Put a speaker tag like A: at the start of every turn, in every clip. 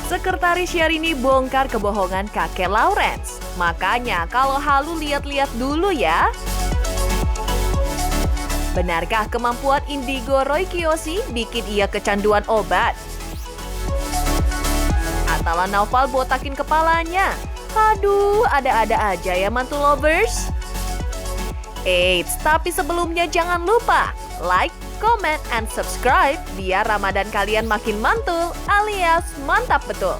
A: Sekretaris Syahrini bongkar kebohongan kakek Lawrence. Makanya kalau halu lihat-lihat dulu ya. Benarkah kemampuan Indigo Roy Kiyoshi bikin ia kecanduan obat? Atala Naufal botakin kepalanya. Aduh, ada-ada aja ya mantu lovers. Eits, tapi sebelumnya jangan lupa like, comment, and subscribe biar Ramadan kalian makin mantul alias mantap betul.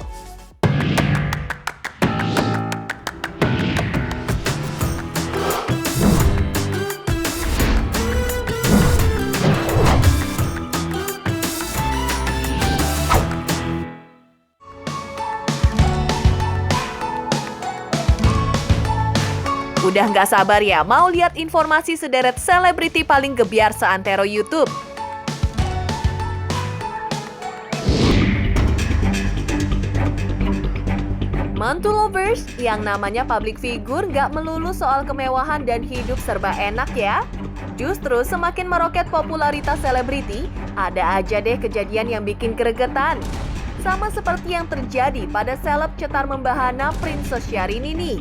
A: Udah nggak sabar ya mau lihat informasi sederet selebriti paling gebyar seantero YouTube? Mantu lovers, yang namanya public figure nggak melulu soal kemewahan dan hidup serba enak ya. Justru semakin meroket popularitas selebriti, ada aja deh kejadian yang bikin gregetan. Sama seperti yang terjadi pada seleb cetar membahana Princess Syahrini nih.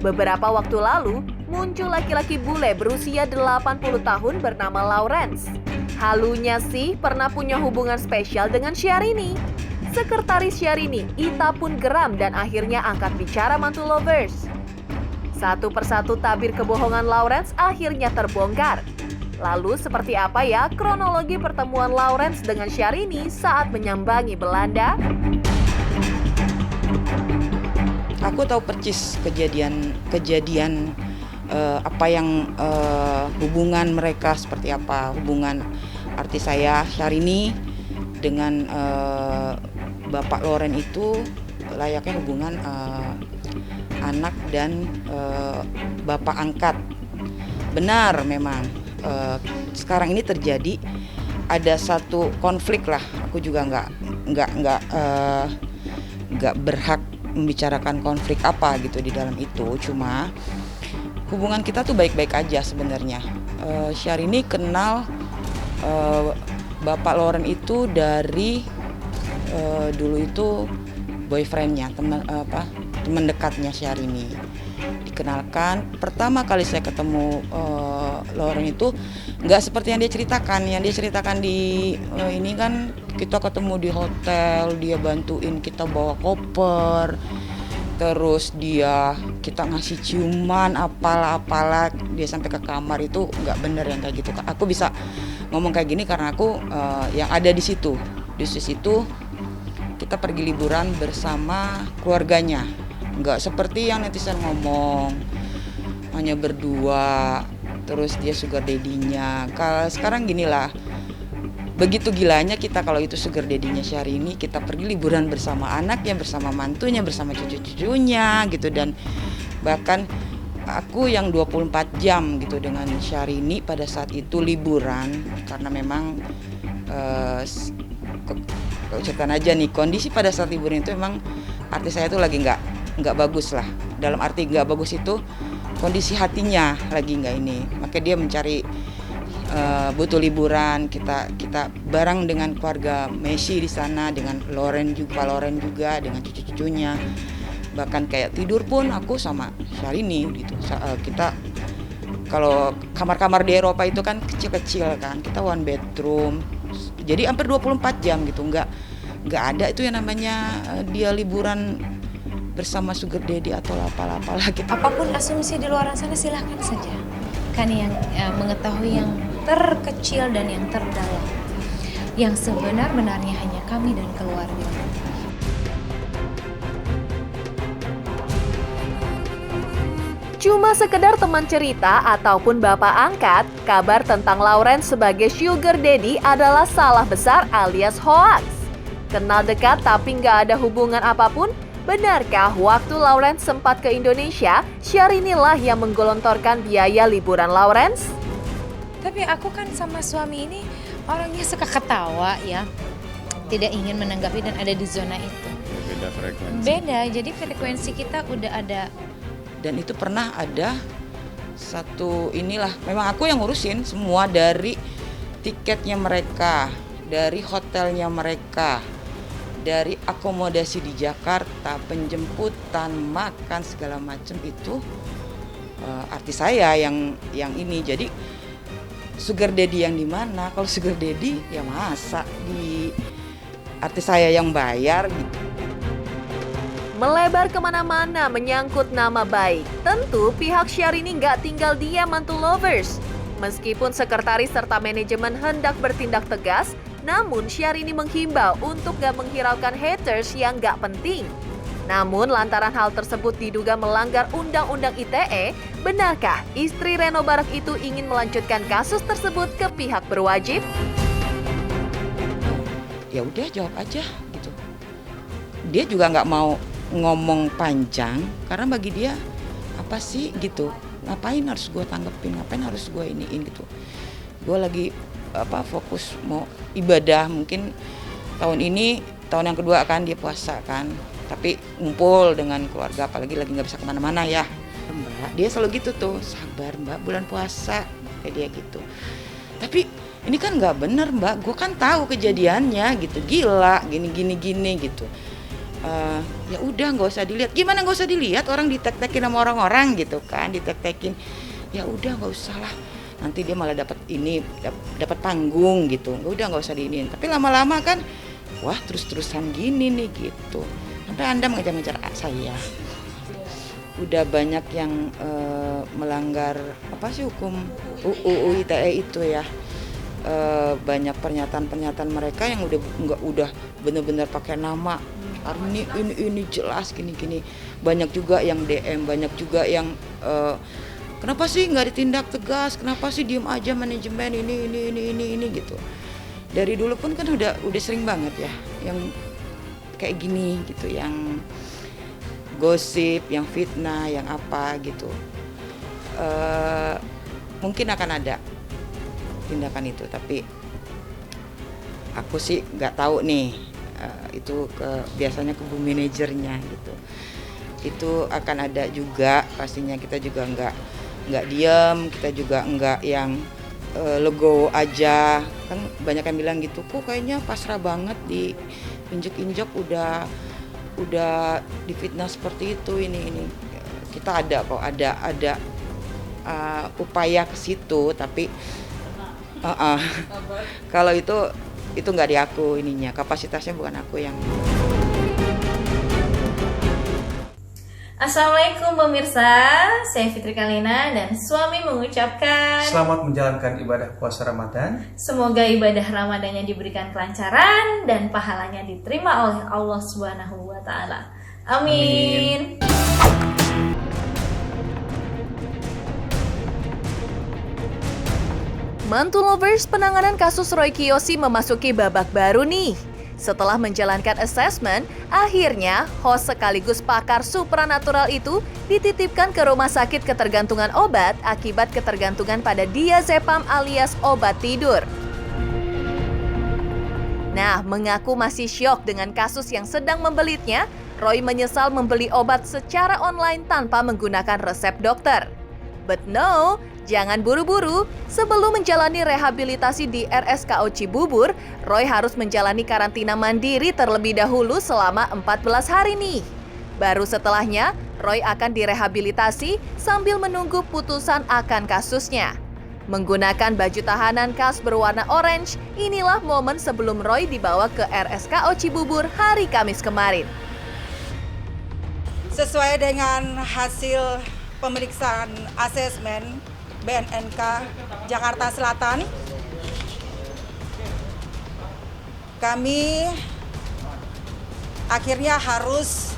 A: Beberapa waktu lalu, muncul laki-laki bule berusia 80 tahun bernama Lawrence. Halunya sih pernah punya hubungan spesial dengan Syahrini. Sekretaris Syahrini, Ita pun geram dan akhirnya angkat bicara mantu lovers. Satu persatu tabir kebohongan Lawrence akhirnya terbongkar. Lalu seperti apa ya kronologi pertemuan Lawrence dengan Syahrini saat menyambangi Belanda?
B: Aku tahu percis kejadian apa yang hubungan mereka seperti apa, hubungan artis saya Syahrini dengan Bapak Loren itu layaknya hubungan anak dan bapak angkat. Benar memang sekarang ini terjadi ada satu konflik lah. Aku juga nggak berhak membicarakan konflik apa gitu di dalam itu. Cuma hubungan kita tuh baik-baik aja sebenarnya. Syahrini kenal Bapak Loren itu dari dulu itu boyfriendnya, teman dekatnya Syahrini. Dikenalkan pertama kali saya ketemu Loren itu nggak seperti yang dia ceritakan. Yang dia ceritakan di ini kan kita ketemu di hotel, dia bantuin kita bawa koper, terus kita ngasih ciuman apalah, dia sampai ke kamar. Itu nggak bener yang kayak gitu. Aku bisa ngomong kayak gini karena aku yang ada di situ. Di situ kita pergi liburan bersama keluarganya. Nggak seperti yang netizen ngomong hanya berdua, terus dia sugar daddy-nya. Kalau sekarang ginilah, begitu gilanya kita kalau itu sugar daddy-nya Syahrini, kita pergi liburan bersama anaknya, bersama mantunya, bersama cucu-cucunya gitu. Dan bahkan aku yang 24 jam gitu dengan Syahrini pada saat itu liburan, karena memang ceritaan aja nih, kondisi pada saat liburan itu memang artis saya tuh lagi nggak bagus lah. Dalam arti nggak bagus itu kondisi hatinya lagi nggak ini, maka dia mencari butuh liburan. Kita bareng dengan keluarga Messi di sana, dengan Loren juga dengan cucu-cucunya. Bahkan kayak tidur pun aku sama Syahrini gitu. Kita kalau kamar-kamar di Eropa itu kan kecil-kecil kan, kita one bedroom. Jadi hampir 24 jam gitu, nggak ada itu yang namanya dia liburan bersama sugar daddy atau apalah gitu.
C: Apapun asumsi di luar sana silahkan saja. Kan yang mengetahui yang terkecil dan yang terdalam. Yang sebenar-benarnya hanya kami dan keluarga.
A: Cuma sekedar teman cerita ataupun bapak angkat, kabar tentang Lawrence sebagai sugar daddy adalah salah besar alias hoax. Kenal dekat tapi nggak ada hubungan apapun? Benarkah waktu Lawrence sempat ke Indonesia, Syahrini lah yang menggelontorkan biaya liburan Lawrence?
C: Tapi aku kan sama suami ini orangnya suka ketawa ya. Tidak ingin menanggapi dan ada di zona itu.
D: Beda frekuensi.
C: Beda, jadi frekuensi kita udah ada.
B: Dan itu pernah ada satu inilah, memang aku yang ngurusin semua, dari tiketnya mereka, dari hotelnya mereka, dari akomodasi di Jakarta, penjemputan, makan segala macam itu artis saya yang ini. Jadi sugar daddy yang di mana? Kalau sugar daddy ya masa di artis saya yang bayar gitu.
A: Melebar kemana-mana menyangkut nama baik. Tentu pihak Syahrini nggak tinggal diam mantu lovers. Meskipun sekretaris serta manajemen hendak bertindak tegas, namun Syahrini menghimbau untuk nggak menghiraukan haters yang nggak penting. Namun lantaran hal tersebut diduga melanggar Undang-Undang ITE, benarkah istri Reno Barak itu ingin melanjutkan kasus tersebut ke pihak berwajib?
B: Ya udah jawab aja gitu. Dia juga nggak mau ngomong panjang karena bagi dia apa sih gitu, ngapain harus gue tanggepin, ngapain harus gue iniin gitu. Gue lagi fokus mau ibadah, mungkin tahun ini tahun yang kedua kan dia puasa kan, tapi ngumpul dengan keluarga, apalagi lagi nggak bisa kemana-mana ya Mbak. Dia selalu gitu tuh, sabar Mbak, bulan puasa kayak dia gitu. Tapi ini kan nggak bener Mbak, gue kan tahu kejadiannya gitu, gila gini gitu. Ya udah nggak usah dilihat. Gimana nggak usah dilihat? Orang ditek-tekin sama orang-orang gitu kan, ditek-tekin. Ya udah nggak usah lah. Nanti dia malah dapat panggung gitu. Udah nggak usah diinin. Tapi lama-lama kan, wah terus-terusan gini nih gitu. Sampai Anda mengejar-ngejar saya. Udah banyak yang melanggar apa sih hukum UU ITE itu ya. Banyak pernyataan-pernyataan mereka yang udah benar-benar pakai nama. Ini jelas gini. Banyak juga yang DM, banyak juga yang kenapa sih nggak ditindak tegas, kenapa sih diem aja manajemen ini gitu. Dari dulu pun kan udah sering banget ya yang kayak gini gitu, yang gosip, yang fitnah, yang apa gitu. Mungkin akan ada tindakan itu, tapi aku sih nggak tahu nih. Itu biasanya ke bu manajernya gitu. Itu akan ada juga pastinya. Kita juga nggak diam, kita juga nggak yang legowo aja. Kan banyak yang bilang gitu, kok kayaknya pasrah banget diinjek-injek udah difitnah seperti itu ini. Kita ada kok ada upaya ke situ, tapi kalau itu nggak di aku ininya, kapasitasnya bukan aku yang.
D: Assalamualaikum pemirsa, saya Fitri Kalina dan suami mengucapkan
E: selamat menjalankan ibadah puasa Ramadan.
D: Semoga ibadah Ramadannya diberikan kelancaran dan pahalanya diterima oleh Allah Subhanahu wa taala. Amin.
A: Mantu lovers, penanganan kasus Roy Kiyoshi memasuki babak baru nih. Setelah menjalankan assessment, akhirnya host sekaligus pakar supranatural itu dititipkan ke rumah sakit ketergantungan obat akibat ketergantungan pada diazepam alias obat tidur. Nah, mengaku masih syok dengan kasus yang sedang membelitnya, Roy menyesal membeli obat secara online tanpa menggunakan resep dokter. But no, jangan buru-buru. Sebelum menjalani rehabilitasi di RSKO Cibubur, Roy harus menjalani karantina mandiri terlebih dahulu selama 14 hari nih. Baru setelahnya, Roy akan direhabilitasi sambil menunggu putusan akan kasusnya. Menggunakan baju tahanan khas berwarna orange, inilah momen sebelum Roy dibawa ke RSKO Cibubur hari Kamis kemarin.
F: Sesuai dengan hasil pemeriksaan asesmen BNNK Jakarta Selatan, kami akhirnya harus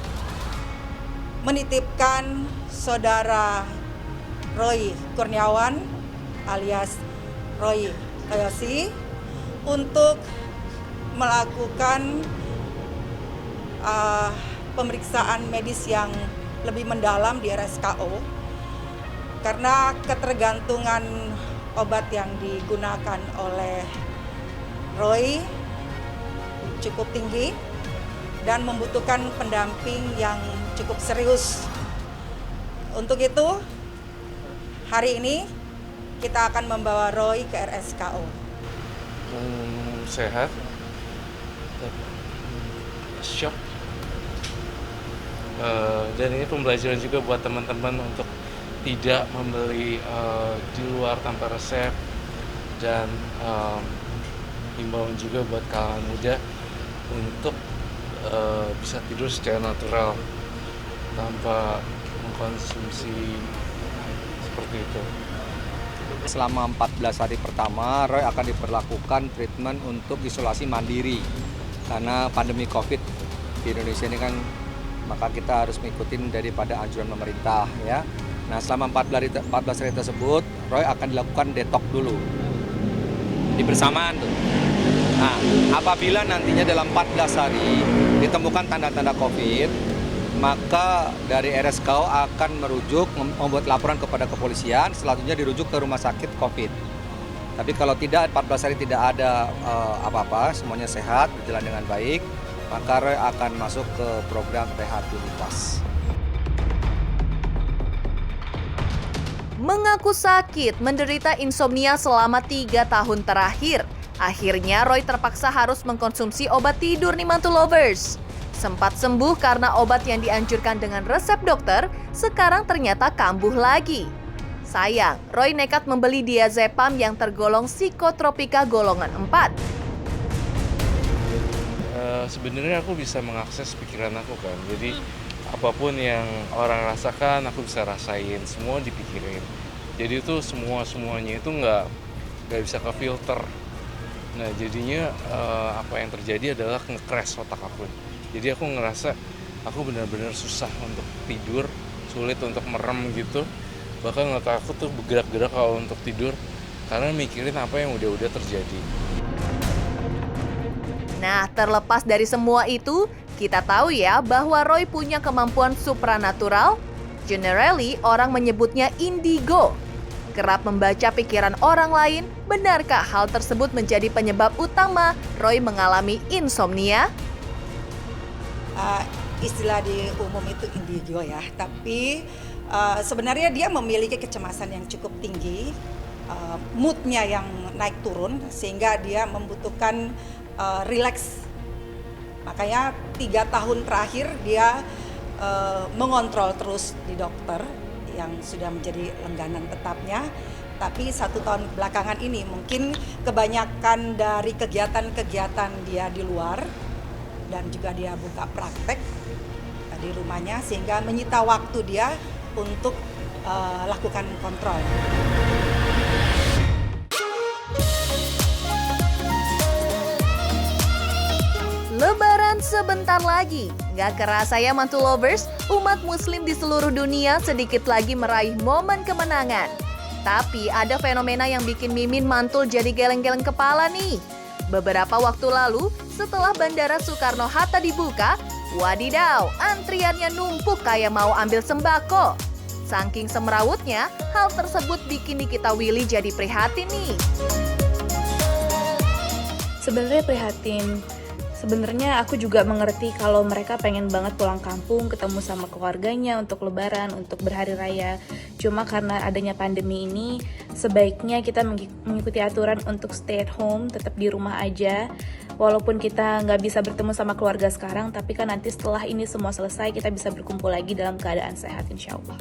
F: menitipkan saudara Roy Kurniawan alias Roy Kiyoshi untuk melakukan pemeriksaan medis yang lebih mendalam di RSKO karena ketergantungan obat yang digunakan oleh Roy cukup tinggi dan membutuhkan pendamping yang cukup serius. Untuk itu, hari ini kita akan membawa Roy ke RSKO.
E: Sehat.
G: shock. Dan ini pembelajaran juga buat teman-teman untuk tidak membeli di luar tanpa resep, dan himbauan juga buat kalangan muda untuk bisa tidur secara natural tanpa mengkonsumsi seperti itu.
H: Selama 14 hari pertama, Roy akan diperlakukan treatment untuk isolasi mandiri. Karena pandemi COVID di Indonesia ini kan, maka kita harus mengikuti daripada anjuran pemerintah ya. Nah, selama 14 hari tersebut, Roy akan dilakukan detox dulu. Di bersamaan tuh. Nah, apabila nantinya dalam 14 hari ditemukan tanda-tanda COVID, maka dari RSKO akan merujuk, membuat laporan kepada kepolisian, selanjutnya dirujuk ke rumah sakit COVID. Tapi kalau tidak, 14 hari tidak ada apa-apa, semuanya sehat, berjalan dengan baik, maka Roy akan masuk ke program rehabilitas.
A: Mengaku sakit, menderita insomnia selama 3 tahun terakhir. Akhirnya Roy terpaksa harus mengkonsumsi obat tidur nih Mantul Lovers. Sempat sembuh karena obat yang dianjurkan dengan resep dokter, sekarang ternyata kambuh lagi. Sayang, Roy nekat membeli diazepam yang tergolong psikotropika golongan 4.
G: Sebenarnya aku bisa mengakses pikiran aku kan, jadi apapun yang orang rasakan aku bisa rasain, semua dipikirin. Jadi itu semuanya itu nggak bisa ke filter. Nah jadinya apa yang terjadi adalah nge-crash otak aku. Jadi aku ngerasa aku benar-benar susah untuk tidur, sulit untuk merem gitu. Bahkan otak aku tuh bergerak-gerak kalau untuk tidur karena mikirin apa yang udah terjadi.
A: Nah, terlepas dari semua itu, kita tahu ya bahwa Roy punya kemampuan supranatural. Generally, orang menyebutnya indigo. Kerap membaca pikiran orang lain, benarkah hal tersebut menjadi penyebab utama Roy mengalami insomnia?
F: Istilah di umum itu indigo ya, tapi sebenarnya dia memiliki kecemasan yang cukup tinggi, moodnya yang naik turun sehingga dia membutuhkan relax. Makanya 3 tahun terakhir dia mengontrol terus di dokter yang sudah menjadi langganan tetapnya. Tapi 1 tahun belakangan ini mungkin kebanyakan dari kegiatan-kegiatan dia di luar dan juga dia buka praktek di rumahnya sehingga menyita waktu dia untuk lakukan kontrol.
A: Lebaran sebentar lagi. Nggak kerasa ya Mantul Lovers, umat muslim di seluruh dunia sedikit lagi meraih momen kemenangan. Tapi ada fenomena yang bikin Mimin Mantul jadi geleng-geleng kepala nih. Beberapa waktu lalu, setelah Bandara Soekarno-Hatta dibuka, wadidaw, antriannya numpuk kayak mau ambil sembako. Saking semrawutnya, hal tersebut bikin Nikita Willy jadi prihatin nih.
I: Sebenarnya prihatin. Sebenarnya aku juga mengerti kalau mereka pengen banget pulang kampung, ketemu sama keluarganya untuk lebaran, untuk berhari raya. Cuma karena adanya pandemi ini, sebaiknya kita mengikuti aturan untuk stay at home, tetap di rumah aja. Walaupun kita nggak bisa bertemu sama keluarga sekarang, tapi kan nanti setelah ini semua selesai, kita bisa berkumpul lagi dalam keadaan sehat insya Allah.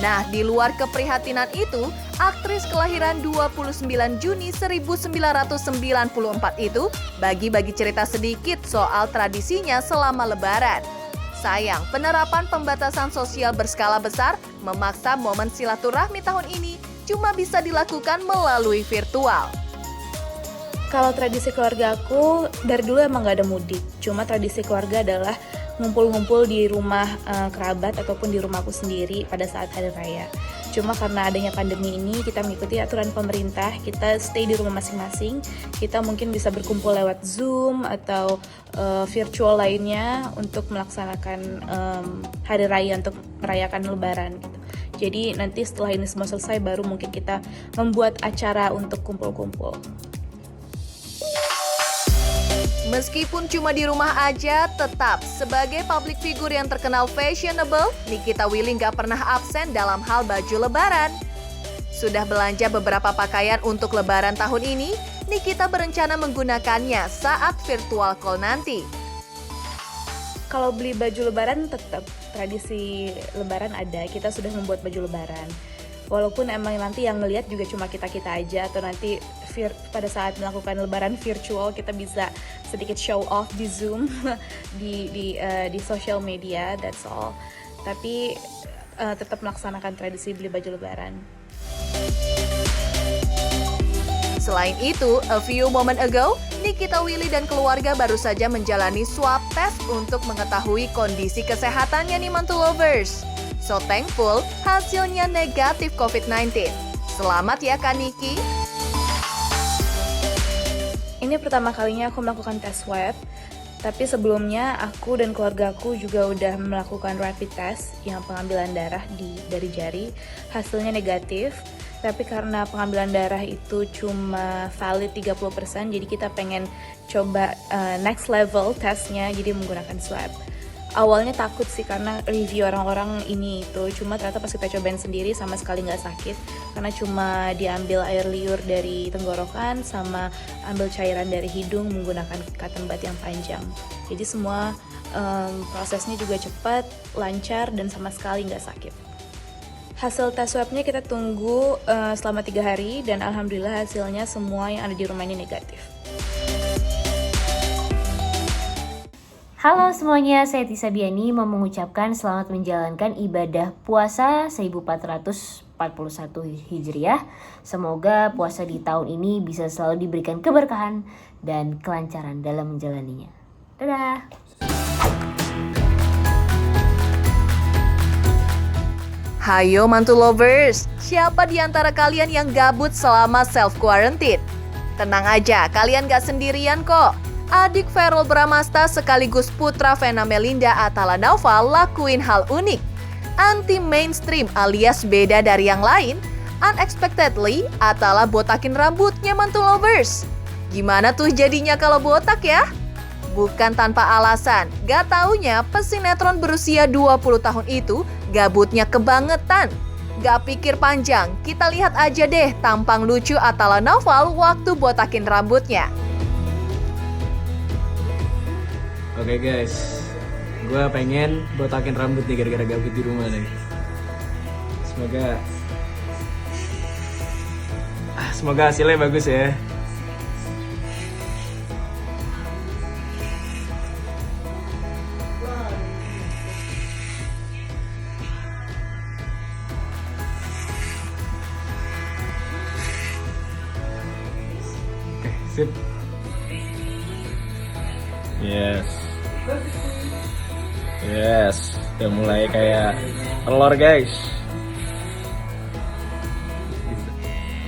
A: Nah, di luar keprihatinan itu, aktris kelahiran 29 Juni 1994 itu bagi-bagi cerita sedikit soal tradisinya selama Lebaran. Sayang, penerapan pembatasan sosial berskala besar memaksa momen silaturahmi tahun ini cuma bisa dilakukan melalui virtual.
I: Kalau tradisi keluarga aku, dari dulu emang gak ada mudik. Cuma tradisi keluarga adalah ngumpul-ngumpul di rumah kerabat ataupun di rumahku sendiri pada saat hari raya. Cuma karena adanya pandemi ini, kita mengikuti aturan pemerintah, kita stay di rumah masing-masing. Kita mungkin bisa berkumpul lewat Zoom atau virtual lainnya untuk melaksanakan hari raya untuk merayakan Lebaran gitu. Jadi nanti setelah ini semua selesai baru mungkin kita membuat acara untuk kumpul-kumpul.
A: Meskipun cuma di rumah aja, tetap sebagai public figure yang terkenal fashionable, Nikita Willy nggak pernah absen dalam hal baju lebaran. Sudah belanja beberapa pakaian untuk lebaran tahun ini, Nikita berencana menggunakannya saat virtual call nanti.
I: Kalau beli baju lebaran tetap tradisi lebaran ada, kita sudah membuat baju lebaran. Walaupun emang nanti yang ngelihat juga cuma kita-kita aja, atau nanti pada saat melakukan lebaran virtual kita bisa sedikit show off di Zoom di social media, that's all. Tapi tetap melaksanakan tradisi beli baju lebaran.
A: Selain itu, a few moment ago, Nikita Willy dan keluarga baru saja menjalani swab test untuk mengetahui kondisi kesehatannya nih Mantu Lovers. So thankful, hasilnya negatif COVID-19. Selamat ya Kak Niki.
I: Ini pertama kalinya aku melakukan tes swab, tapi sebelumnya aku dan keluargaku juga udah melakukan rapid test yang pengambilan darah dari jari, hasilnya negatif. Tapi karena pengambilan darah itu cuma valid 30%, jadi kita pengen coba next level tesnya, jadi menggunakan swab. Awalnya takut sih karena review orang-orang ini itu, cuma ternyata pas kita cobain sendiri sama sekali nggak sakit, karena cuma diambil air liur dari tenggorokan sama ambil cairan dari hidung menggunakan cotton bud yang panjang. Jadi semua prosesnya juga cepat, lancar, dan sama sekali nggak sakit. Hasil tes swabnya kita tunggu selama 3 hari, dan alhamdulillah hasilnya semua yang ada di rumah ini negatif.
J: Halo semuanya, saya Tisa Biani mau mengucapkan selamat menjalankan ibadah puasa 1441 Hijriah. Semoga puasa di tahun ini bisa selalu diberikan keberkahan dan kelancaran dalam menjalaninya. Dadah!
A: Hayo Mantu Lovers, siapa di antara kalian yang gabut selama self-quarantine? Tenang aja, kalian gak sendirian kok. Adik Verrell Bramasta sekaligus putra Vena Melinda Atala Naufal lakuin hal unik. Anti-mainstream alias beda dari yang lain, unexpectedly Atala botakin rambutnya Mantu Lovers. Gimana tuh jadinya kalau botak ya? Bukan tanpa alasan, gak taunya pesinetron berusia 20 tahun itu gabutnya kebangetan. Gak pikir panjang, kita lihat aja deh tampang lucu Atala Naufal waktu botakin rambutnya.
K: Oke guys, gue pengen botakin rambut nih gara-gara gabut di rumah nih. Semoga hasilnya bagus ya. Oke, sip. Yes, udah mulai kayak telur guys.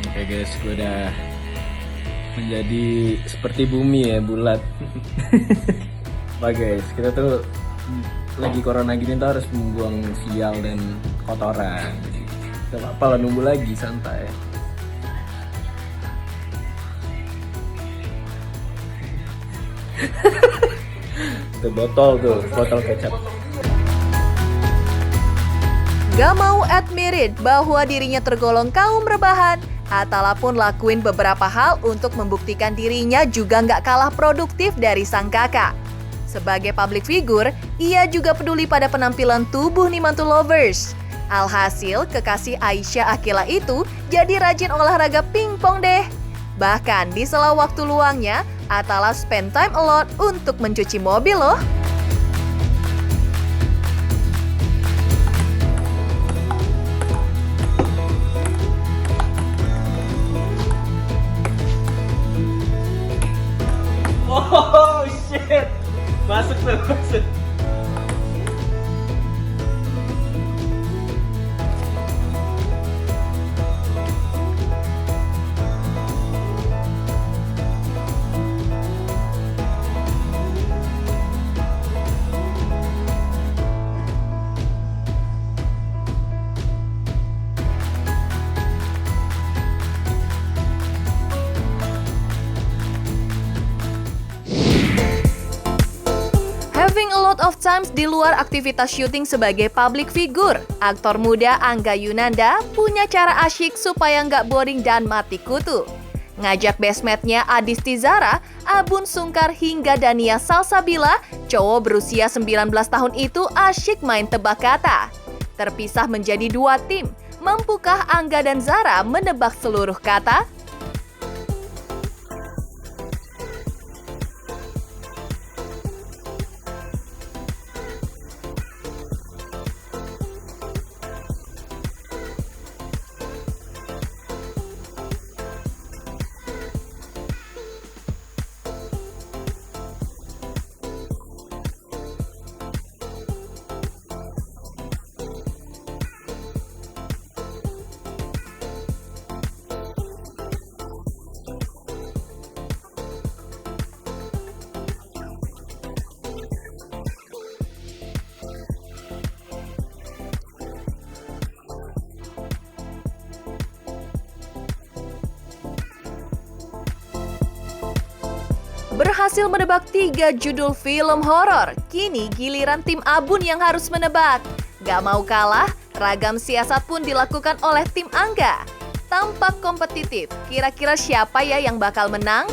K: Oke guys, gue udah menjadi seperti bumi ya, bulat. Wah guys, kita tuh lagi corona gini tuh harus membuang sial dan kotoran. Gak apa-apa lah, nunggu lagi, santai. Itu botol kecap.
A: Gak mau admit it bahwa dirinya tergolong kaum rebahan, Atala pun lakuin beberapa hal untuk membuktikan dirinya juga gak kalah produktif dari sang kakak. Sebagai public figure, ia juga peduli pada penampilan tubuh nih Mantu Lovers. Alhasil, kekasih Aisyah Akila itu jadi rajin olahraga pingpong deh. Bahkan di sela waktu luangnya, Atala spend time a lot untuk mencuci mobil loh.
K: Oh shit, masuk.
A: Having a lot of times di luar aktivitas syuting sebagai public figure, aktor muda Angga Yunanda punya cara asyik supaya nggak boring dan mati kutu. Ngajak bestmate-nya Adisti Zara, Abun Sungkar hingga Dania Salsabila, cowok berusia 19 tahun itu asyik main tebak kata. Terpisah menjadi 2 tim, mampukah Angga dan Zara menebak seluruh kata? Berhasil menebak 3 judul film horor, kini giliran tim Abun yang harus menebak. Gak mau kalah, ragam siasat pun dilakukan oleh tim Angga. Tampak kompetitif, kira-kira siapa ya yang bakal menang?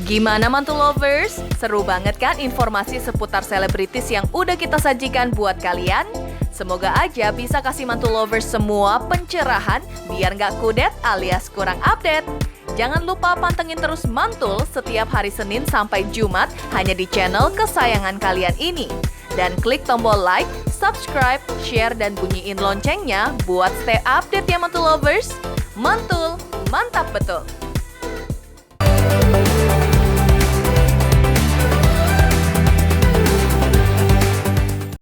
A: Gimana Mantul Lovers? Seru banget kan informasi seputar selebritis yang udah kita sajikan buat kalian? Semoga aja bisa kasih Mantul Lovers semua pencerahan biar nggak kudet alias kurang update. Jangan lupa pantengin terus Mantul setiap hari Senin sampai Jumat hanya di channel kesayangan kalian ini. Dan klik tombol like, subscribe, share, dan bunyiin loncengnya buat stay update ya Mantul Lovers. Mantul, mantap betul!